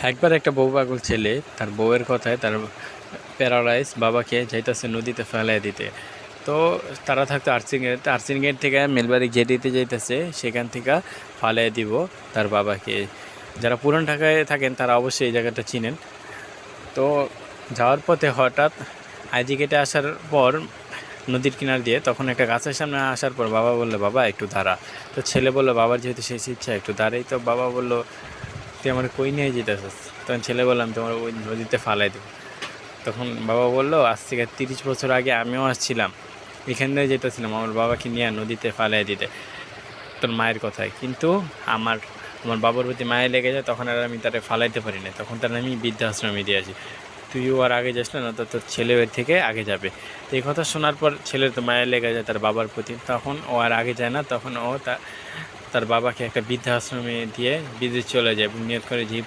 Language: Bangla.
একবার একটা বউ পাগল ছেলে তার বউয়ের কথায় তার প্যারালাইজ বাবাকে যাইতেছে নদীতে ফেলাই দিতে। তো তারা থাকতো আর্চিন গেট থেকে মেলবাড়ি জেটিতে যাইতেছে, সেখান থেকে ফালাই দিব তার বাবাকে। যারা পুরান ঢাকায় থাকেন তারা অবশ্যই এই জায়গাটা চিনেন। তো যাওয়ার পথে হঠাৎ আইজি গেটে আসার পর নদীর কিনার দিয়ে তখন একটা গাছের সামনে আসার পর বাবা বললো, বাবা একটু দাঁড়া। তো ছেলে বললো, বাবার যেহেতু শেষ ইচ্ছা একটু দাঁড়াই। তো বাবা বললো, তুই আমার কই নিয়ে যেতেছিস? তখন ছেলে বললাম, তোমার ওই নদীতে ফালাই দেবো। তখন বাবা বললো, আজ থেকে 30 বছর আগে আমিও আসছিলাম, এখান দিয়ে যেতেছিলাম আমার বাবাকে নিয়ে নদীতে ফালাই দিতে তোর মায়ের কথায়, কিন্তু আমার আমার বাবার প্রতি মায়ে লেগে যায়, তখন আর আমি তারে ফালাইতে পারি না, তখন তার আমি বৃদ্ধাশ্রমে দিয়ে আসি। তুইও আর আগে যাস না, তো তোর ছেলে এর থেকে আগে যাবে। তো এই কথা শোনার পর ছেলের তো মায়ের লেগে যায় তার বাবার প্রতি, তখন ও আর আগে যায় না, তখন ও তার বাবাকে একটা বৃদ্ধাশ্রমে দিয়ে বিদেশ চলে যায় এবং নিয়ত করে যে